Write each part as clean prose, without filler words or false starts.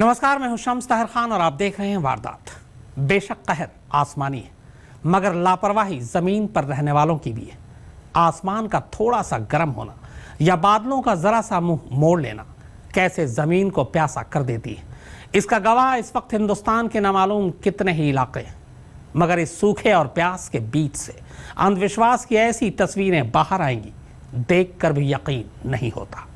नमस्कार, मैं हूं शम्स ताहिर खान और आप देख रहे हैं वारदात। बेशक कहर आसमानी है, मगर लापरवाही जमीन पर रहने वालों की भी है। आसमान का थोड़ा सा गर्म होना या बादलों का जरा सा मुंह मोड़ लेना कैसे जमीन को प्यासा कर देती है, इसका गवाह इस वक्त हिंदुस्तान के नामालूम कितने ही इलाके हैं। मगर इस सूखे और प्यास के बीच से अंधविश्वास की ऐसी तस्वीरें बाहर आएंगी, देखकर भी यकीन नहीं होता।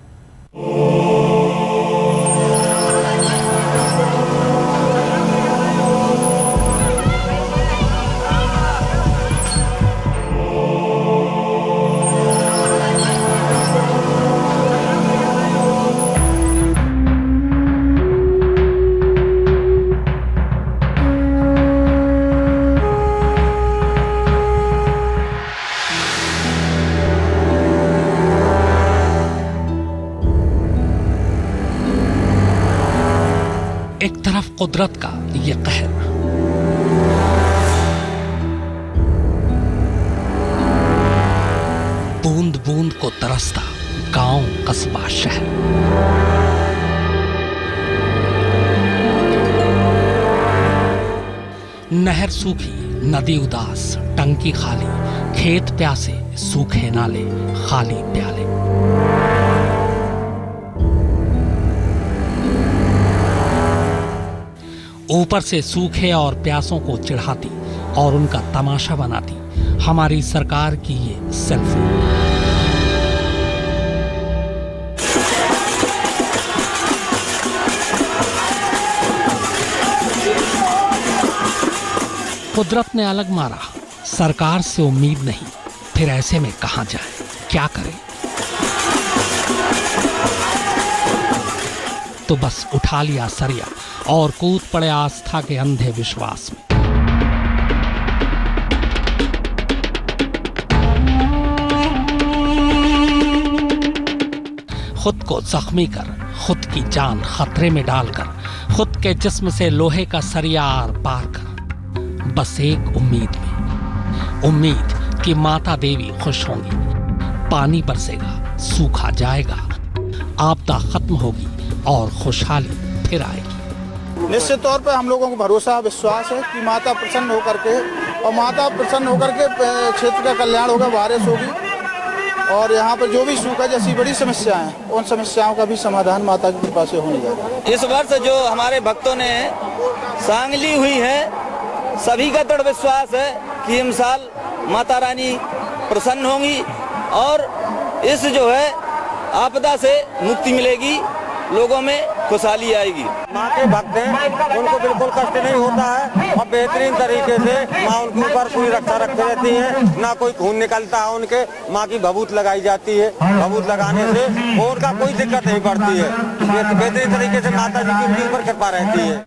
एक तरफ कुदरत का ये कहर, बूंद बूंद को तरसता गांव कस्बा शहर, नहर सूखी, नदी उदास, टंकी खाली, खेत प्यासे, सूखे नाले, खाली प्याले। ऊपर से सूखे और प्यासों को चिढ़ाती और उनका तमाशा बनाती हमारी सरकार की ये सेल्फी। कुदरत ने अलग मारा, सरकार से उम्मीद नहीं, फिर ऐसे में कहां जाए, क्या करे? तो बस उठा लिया सरिया और कूद पड़े आस्था के अंधे विश्वास में। खुद को जख्मी कर, खुद की जान खतरे में डालकर, खुद के जिस्म से लोहे का सरिया आर पार कर, बस एक उम्मीद में, उम्मीद कि माता देवी खुश होंगी, पानी बरसेगा, सूखा जाएगा, आपदा खत्म होगी और खुशहाली फिर आएगी। निश्चित तौर पर हम लोगों को भरोसा विश्वास है कि माता प्रसन्न होकर के क्षेत्र का कल्याण होगा, बारिश होगी और यहाँ पर जो भी सूखा जैसी बड़ी समस्याएं हैं उन समस्याओं का भी समाधान माता की कृपा से होने जा रहा है। इस वर्ष जो हमारे भक्तों ने सांग ली हुई है, सभी का दृढ़ विश्वास है कि इस साल माता रानी प्रसन्न होंगी और इस जो है आपदा से मुक्ति मिलेगी, लोगों में खुशहाली आएगी। माँ के भक्त हैं, उनको बिल्कुल कष्ट नहीं होता है और बेहतरीन तरीके से माँ उनके ऊपर पूरी रक्षा रखती रहती है, ना कोई खून निकलता है उनके। माँ की भभूत लगाई जाती है, भभूत लगाने से उनका कोई दिक्कत नहीं पड़ती है। बेहतरीन तरीके से माता जी की उनके ऊपर कृपा रहती है।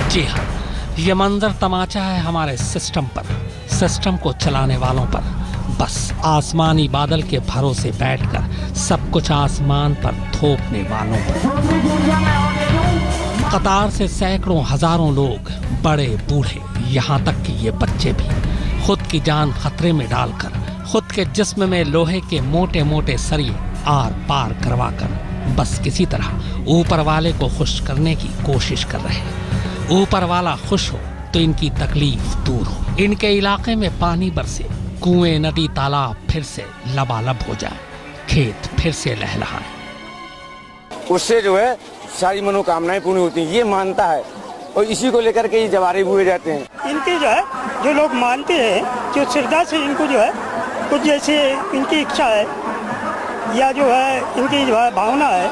जी हाँ, ये मंजर तमाचा है हमारे सिस्टम पर, सिस्टम को चलाने वालों पर। बस आसमानी बादल के भरोसे बैठकर सब कुछ आसमान पर थोपने वालों पर। कतार से सैकड़ों हजारों लोग, बड़े बूढ़े, यहाँ तक कि ये बच्चे भी, खुद की जान खतरे में डालकर, खुद के जिस्म में लोहे के मोटे मोटे सरिये आर पार करवाकर बस किसी तरह ऊपर वाले को खुश करने की कोशिश कर रहे हैं। ऊपर वाला खुश हो तो इनकी तकलीफ दूर हो, इनके इलाके में पानी बरसे, कुएं, नदी, तालाब फिर से लबालब हो जाए, खेत फिर से लहलहाए। उससे जो है सारी मनोकामनाएं पूर्ण होती हैं, ये मानता है और इसी को लेकर के ये जवारे बुए जाते हैं। इनके जो है जो लोग मानते हैं, जो श्रद्धा से इनको जो है कुछ जैसे इनकी इच्छा है या जो है इनकी जो है भावना है,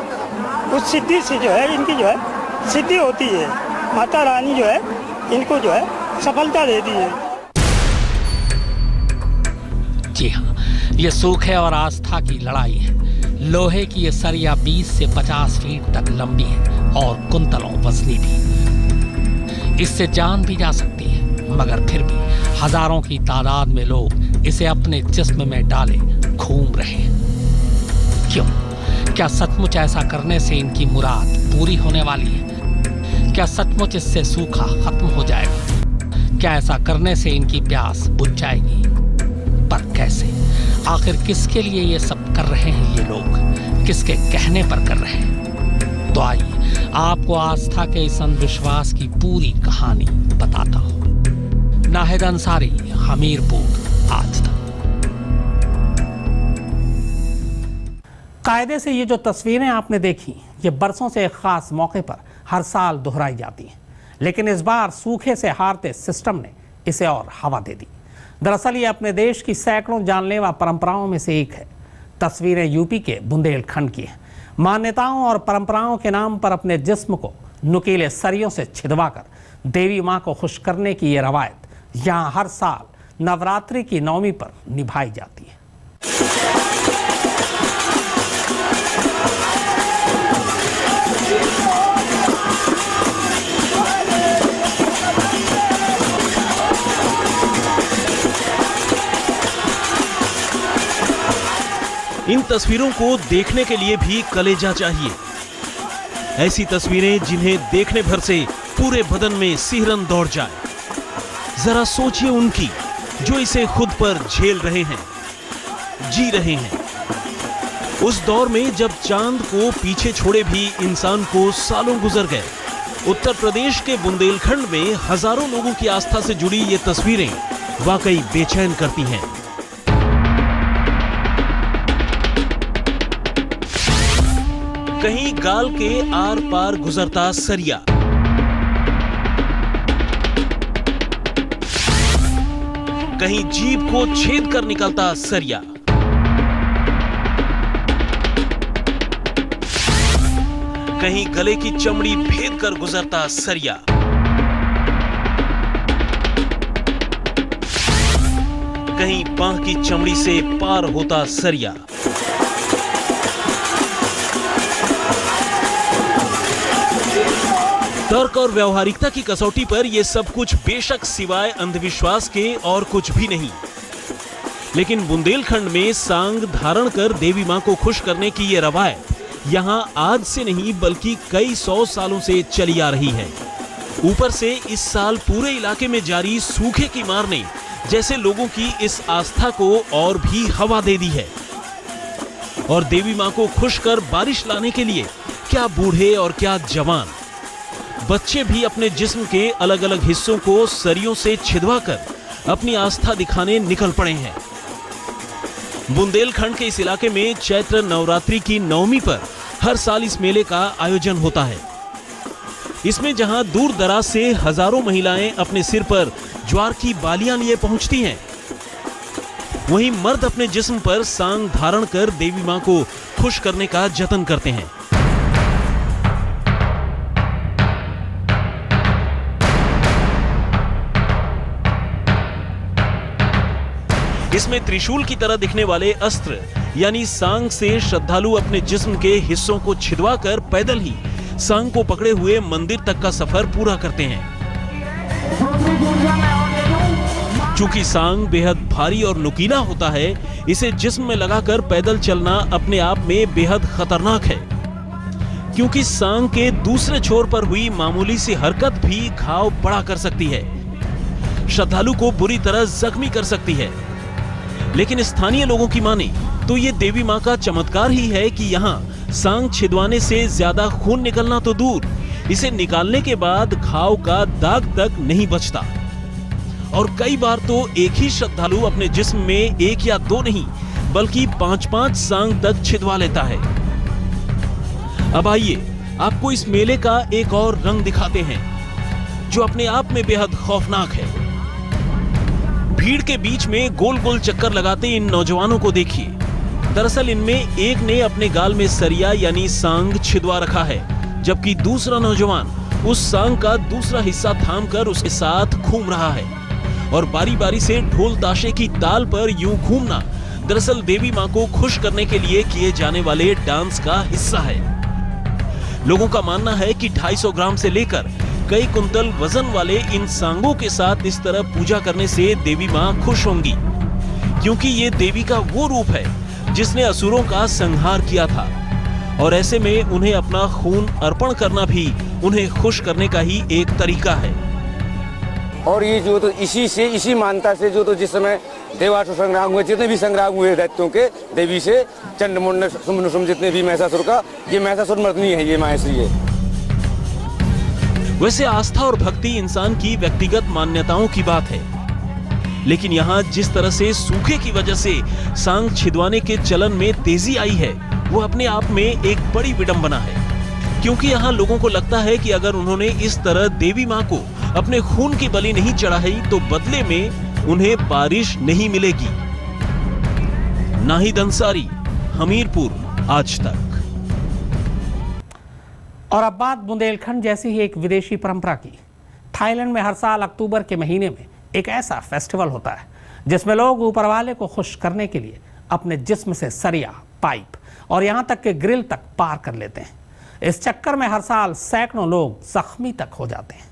उस सिद्धि से जो है इनकी जो है सिद्धि होती है। माता रानी जो है इनको जो है सफलता देती है। जी हाँ, ये सूखे और आस्था की लड़ाई है। लोहे की ये सरिया 20 से 50 फीट तक लंबी है और कुंतलों वजनी भी। इससे जान भी जा सकती है, मगर फिर भी हजारों की तादाद में लोग इसे अपने जिस्म में डाले घूम रहे हैं। क्यों? क्या सचमुच ऐसा करने से इनकी मुराद पूरी होने वाली है? क्या सचमुच इससे सूखा खत्म हो जाएगा? क्या ऐसा करने से इनकी प्यास बुझ जाएगी? पर कैसे? आखिर किसके लिए ये सब कर रहे हैं ये लोग? किसके कहने पर कर रहे हैं? तो आइए आपको आस्था के इस अंधविश्वास की पूरी कहानी बताता हूं। नाहिद अंसारी, हमीरपुर, आज तक। कायदे से ये जो तस्वीरें आपने देखी, ये बरसों से एक खास मौके पर हर साल दोहराई जाती हैं, लेकिन इस बार सूखे से हारते सिस्टम ने इसे और हवा दे दी। दरअसल ये अपने देश की सैकड़ों जानलेवा परंपराओं में से एक है। तस्वीरें यूपी के बुंदेलखंड की हैं। मान्यताओं और परंपराओं के नाम पर अपने जिस्म को नुकीले सरियों से छिदवाकर देवी माँ को खुश करने की ये रवायत यहाँ हर साल नवरात्रि की नवमी पर निभाई जाती है। इन तस्वीरों को देखने के लिए भी कलेजा चाहिए। ऐसी तस्वीरें जिन्हें देखने भर से पूरे बदन में सिहरन दौड़ जाए। जरा सोचिए उनकी जो इसे खुद पर झेल रहे हैं, जी रहे हैं। उस दौर में जब चांद को पीछे छोड़े भी इंसान को सालों गुजर गए। उत्तर प्रदेश के बुंदेलखंड में हजारों लोगों की आस्था से जुड़ी ये तस्वीरें वाकई बेचैन करती हैं। कहीं गाल के आर पार गुजरता सरिया, कहीं जीभ को छेद कर निकलता सरिया, कहीं गले की चमड़ी भेद कर गुजरता सरिया, कहीं बांह की चमड़ी से पार होता सरिया। तर्क और व्यवहारिकता की कसौटी पर यह सब कुछ बेशक सिवाय अंधविश्वास के और कुछ भी नहीं। लेकिन बुंदेलखंड में सांग धारण कर देवी मां को खुश करने की यह रवायत यहां आज से नहीं बल्कि कई 100 सालों से चली आ रही है। ऊपर से इस साल पूरे इलाके में जारी सूखे की मार ने जैसे लोगों की इस आस्था को और भी हवा दे दी है। और देवी मां को खुश कर बारिश लाने के लिए क्या बूढ़े और क्या जवान, बच्चे भी अपने जिस्म के अलग अलग हिस्सों को सरियों से छिदवाकर अपनी आस्था दिखाने निकल पड़े हैं। बुंदेलखंड के इस इलाके में चैत्र नवरात्रि की नवमी पर हर साल इस मेले का आयोजन होता है। इसमें जहां दूर दराज से हजारों महिलाएं अपने सिर पर ज्वार की बालियां लिए पहुंचती हैं, वहीं मर्द अपने जिस्म पर सांग धारण कर देवी मां को खुश करने का जतन करते हैं। इसमें त्रिशूल की तरह दिखने वाले अस्त्र यानी सांग से श्रद्धालु अपने जिस्म के हिस्सों को छिदवाकर पैदल ही सांग को पकड़े हुए मंदिर तक का सफर पूरा करते हैं। चूंकि सांग बेहद भारी और नुकीला होता है, इसे जिस्म में लगाकर पैदल चलना अपने आप में बेहद खतरनाक है, क्योंकि सांग के दूसरे छोर पर हुई मामूली सी हरकत भी घाव बड़ा कर सकती है, श्रद्धालु को बुरी तरह जख्मी कर सकती है। लेकिन स्थानीय लोगों की माने तो ये देवी मां का चमत्कार ही है कि यहाँ सांग छिदवाने से ज्यादा खून निकलना तो दूर, इसे निकालने के बाद घाव का दाग तक नहीं बचता। और कई बार तो एक ही श्रद्धालु अपने जिस्म में एक या दो नहीं बल्कि 5-5 सांग तक छिदवा लेता है। अब आइए आपको इस मेले का एक और रंग दिखाते हैं जो अपने आप में बेहद खौफनाक है। भीड़ के बीच में गोल गोल चक्कर लगाते इन नौजवानों को देखिए। दरअसल इनमें एक ने अपने गाल में सरिया यानी सांग छिदवा रखा है, जबकि दूसरा नौजवान उस सांग का दूसरा हिस्सा थामकर उसके साथ घूम रहा है। और बारी बारी से ढोल ताशे की ताल पर यूं घूमना दरअसल देवी मां को खुश करने के लिए किए जाने वाले डांस का हिस्सा है। लोगों का मानना है कि 250 ग्राम से लेकर कई कुंतल वजन वाले इन सांगों के साथ इस तरह पूजा करने से देवी मां खुश होंगी, क्योंकि ये देवी का वो रूप है जिसने असुरों का संहार किया था। और ऐसे में उन्हें अपना खून अर्पण करना भी उन्हें खुश करने का ही एक तरीका है। और ये जो तो इसी मान्यता से जो तो जिस समय देवासुर संग्राम हुए, जितने भी संग्राम हुए दैत्यों के देवी से, चंड मुंड शुंभ जितने भी महिषासुर का, ये महिषासुर मर्दिनी है, ये माँ श्री है। वैसे आस्था और भक्ति इंसान की व्यक्तिगत मान्यताओं की बात है, लेकिन यहाँ जिस तरह से सूखे की वजह से सांग छिदवाने के चलन में तेजी आई है, वो अपने आप में एक बड़ी विडंबना है। क्योंकि यहाँ लोगों को लगता है कि अगर उन्होंने इस तरह देवी माँ को अपने खून की बलि नहीं चढ़ाई तो बदले में उन्हें बारिश नहीं मिलेगी। नाहिद अंसारी, हमीरपुर, आज तक। और अब बात बुंदेलखंड जैसी ही एक विदेशी परंपरा की। थाईलैंड में हर साल अक्टूबर के महीने में एक ऐसा फेस्टिवल होता है जिसमें लोग ऊपर वाले को खुश करने के लिए अपने जिस्म से सरिया, पाइप और यहाँ तक के ग्रिल तक पार कर लेते हैं। इस चक्कर में हर साल सैकड़ों लोग जख्मी तक हो जाते हैं।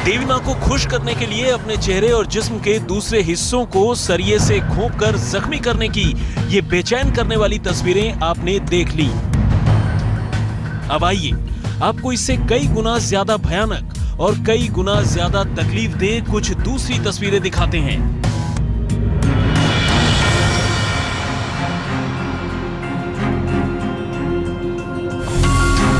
देवी मां को खुश करने के लिए अपने चेहरे और जिस्म के दूसरे हिस्सों को सरिये से घोंपकर जख्मी करने की ये बेचैन करने वाली तस्वीरें आपने देख ली। अब आइए आपको इससे कई गुना ज्यादा भयानक और कई गुना ज्यादा तकलीफदेह कुछ दूसरी तस्वीरें दिखाते हैं।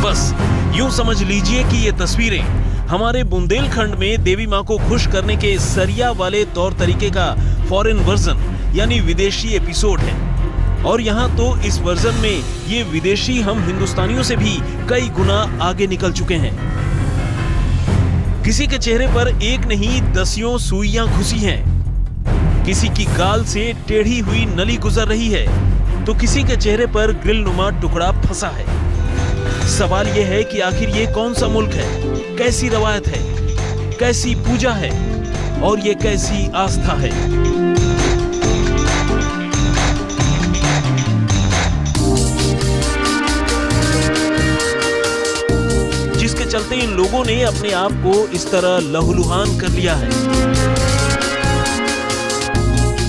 बस यूं समझ लीजिए कि ये तस्वीरें हमारे बुंदेलखंड में देवी मां को खुश करने के सरिया वाले तौर तरीके का फॉरेन वर्जन यानी विदेशी एपिसोड है। और यहाँ तो इस वर्जन में ये विदेशी हम हिंदुस्तानियों से भी कई गुना आगे निकल चुके हैं। किसी के चेहरे पर एक नहीं दसियों सुइयां घुसी हैं, किसी की गाल से टेढ़ी हुई नली गुजर रही है, तो किसी के चेहरे पर ग्रिल नुमा टुकड़ा फंसा है। सवाल यह है कि आखिर ये कौन सा मुल्क है, कैसी रवायत है, कैसी पूजा है और ये कैसी आस्था है। जिसके चलते इन लोगों ने अपने आप को इस तरह लहूलुहान कर लिया है।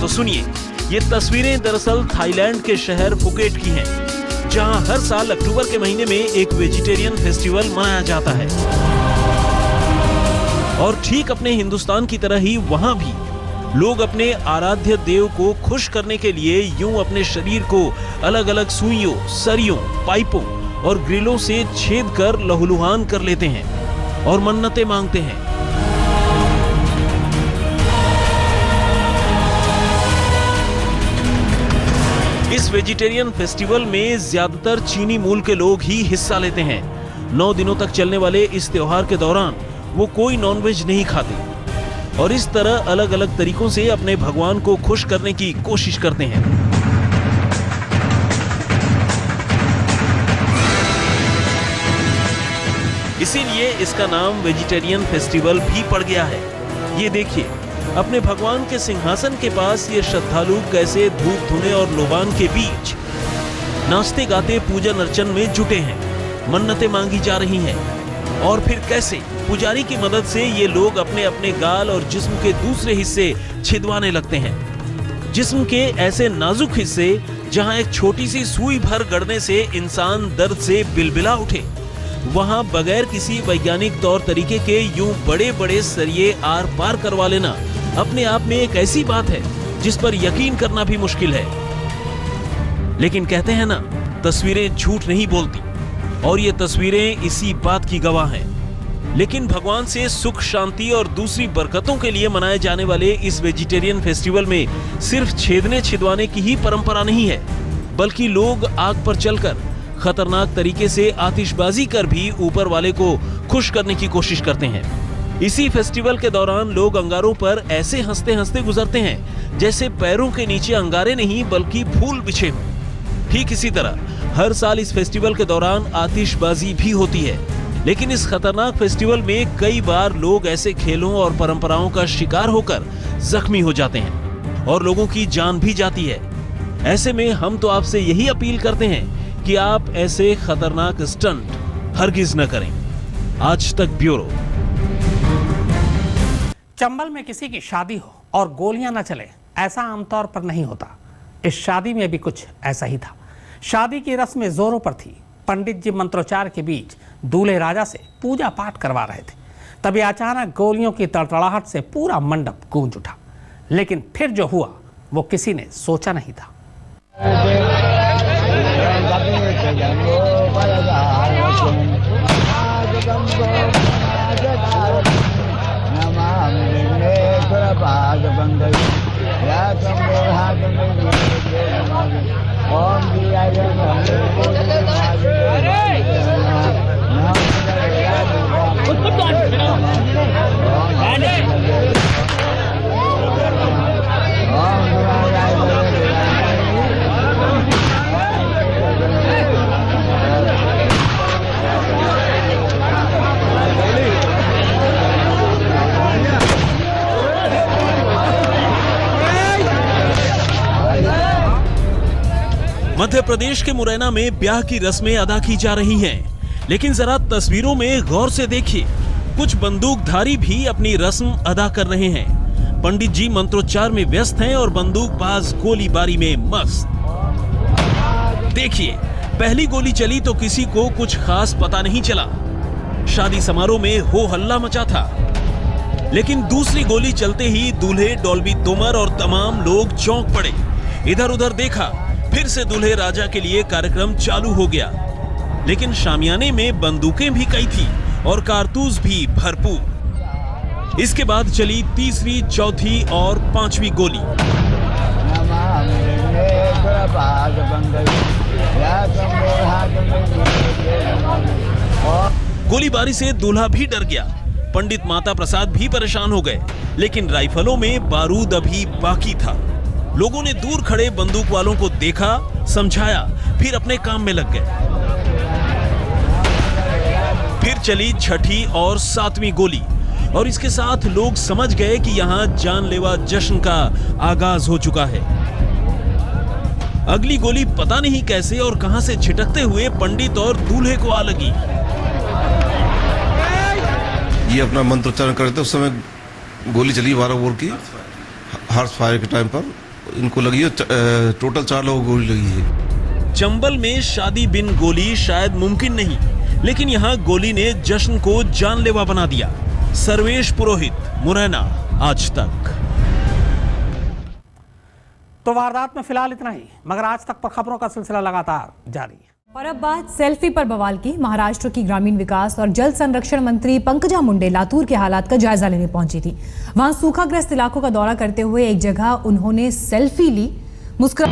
तो सुनिए, ये तस्वीरें दरअसल थाईलैंड के शहर फुकेट की हैं, जहां हर साल अक्टूबर के महीने में एक वेजिटेरियन फेस्टिवल मनाया जाता है। और ठीक अपने हिंदुस्तान की तरह ही वहां भी लोग अपने आराध्य देव को खुश करने के लिए यूं अपने शरीर को अलग अलग सुइयों, सरियों, पाइपों और ग्रिलों से छेद कर लहूलुहान कर लेते हैं और मन्नतें मांगते हैं। इस वेजिटेरियन फेस्टिवल में ज्यादातर चीनी मूल के लोग ही हिस्सा लेते हैं। 9 दिनों तक चलने वाले इस त्योहार के दौरान वो कोई नॉनवेज नहीं खाते और इस तरह अलग अलग तरीकों से अपने भगवान को खुश करने की कोशिश करते हैं। इसीलिए इसका नाम वेजिटेरियन फेस्टिवल भी पड़ गया है। ये देखिए, अपने भगवान के सिंहासन के पास ये श्रद्धालु कैसे धूप धुने और लोबान के बीच नाचते गाते पूजन अर्चन में जुटे हैं, मन्नतें मांगी जा रही हैं। और फिर कैसे पुजारी की मदद से ये लोग अपने अपने गाल और जिस्म के दूसरे हिस्से छिदवाने लगते हैं। जिस्म के ऐसे नाजुक हिस्से जहां एक छोटी सी सुई भर गड़ने से इंसान दर्द से बिलबिला उठे, वहां बगैर किसी वैज्ञानिक तौर तरीके के यूं बड़े बड़े सरिये आर पार करवा लेना अपने आप में एक ऐसी बात है जिस पर यकीन करना भी मुश्किल है। लेकिन कहते हैं ना, तस्वीरें झूठ नहीं बोलती, और ये तस्वीरें इसी बात की गवाह हैं। लेकिन भगवान से सुख, शांति और दूसरी बरकतों के लिए मनाए जाने वाले इस वेजिटेरियन फेस्टिवल में सिर्फ छेदने छिदवाने की ही परंपरा नहीं है, बल्कि लोग आग पर चलकर खतरनाक तरीके से आतिशबाजी कर भी ऊपर वाले को खुश करने की कोशिश करते हैं। इसी फेस्टिवल के दौरान लोग अंगारों पर ऐसे हंसते हंसते गुजरते हैं जैसे पैरों के नीचे अंगारे नहीं बल्कि फूल बिछे हों। ठीक इसी तरह हर साल इस फेस्टिवल के दौरान आतिशबाजी भी होती है। लेकिन इस खतरनाक फेस्टिवल में कई बार लोग ऐसे खेलों और परंपराओं का शिकार होकर जख्मी हो जाते हैं और लोगों की जान भी जाती है। ऐसे में हम तो आपसे यही अपील करते हैं कि आप ऐसे खतरनाक स्टंट हरगिज न करें। आज तक ब्यूरो। चंबल में किसी की शादी हो और गोलियां न चले, ऐसा आमतौर पर नहीं होता। इस शादी में भी कुछ ऐसा ही था। शादी की रस्में जोरों पर थी। पंडित जी मंत्रोच्चार के बीच दूल्हे राजा से पूजा पाठ करवा रहे थे। तभी अचानक गोलियों की तड़तड़ाहट से पूरा मंडप गूंज उठा। लेकिन फिर जो हुआ वो किसी ने सोचा नहीं था। मध्य प्रदेश के मुरैना में ब्याह की रस्में अदा की जा रही हैं, लेकिन जरा तस्वीरों में गौर से देखिए, कुछ बंदूकधारी भी अपनी रस्म अदा कर रहे हैं। पंडित जी मंत्रोच्चार में व्यस्त हैं और बंदूकबाज गोलीबारी में मस्त। देखिए, पहली गोली चली तो किसी को कुछ खास पता नहीं चला। शादी समारोह में हो हल्ला मचा था, लेकिन दूसरी गोली चलते ही दूल्हे, डॉल्बी तोमर और तमाम लोग चौंक पड़े। इधर उधर देखा, फिर से दूल्हे राजा के लिए कार्यक्रम चालू हो गया। लेकिन शामियाने में बंदूकें भी कई थी और कारतूस भी भरपूर। इसके बाद चली तीसरी, चौथी और पांचवी गोली। गोलीबारी से दूल्हा भी डर गया। पंडित माता प्रसाद भी परेशान हो गए, लेकिन राइफलों में बारूद अभी बाकी था। लोगों ने दूर खड़े बंदूक वालों को देखा, समझाया, फिर अपने काम में लग गए। फिर चली छठी और सातवीं गोली और इसके साथ लोग समझ गए कि यहां जानलेवा जश्न का आगाज हो चुका है। अगली गोली पता नहीं कैसे और कहां से छिटकते हुए पंडित और दूल्हे को आ लगी। ये अपना मंत्रोच्चारण कर रहे थे, उस समय गोली चली 12 बोर की हार्स फायर के टाइम पर इनको लगी है। टोटल 4 लोगों को गोली लगी है। चंबल में शादी बिन गोली शायद मुमकिन नहीं, लेकिन यहाँ गोली ने जश्न को जानलेवा बना दिया। सर्वेश पुरोहित, मुरैना, आज तक। तो वारदात में फिलहाल इतना ही, मगर आज तक पर खबरों का सिलसिला लगातार जारी है। और अब बात सेल्फी पर बवाल की। महाराष्ट्र की ग्रामीण विकास और जल संरक्षण मंत्री पंकजा मुंडे लातूर के हालात का जायजा लेने पहुंची थी। वहां सूखाग्रस्त इलाकों का दौरा करते हुए एक जगह उन्होंने सेल्फी ली। मुस्कुरा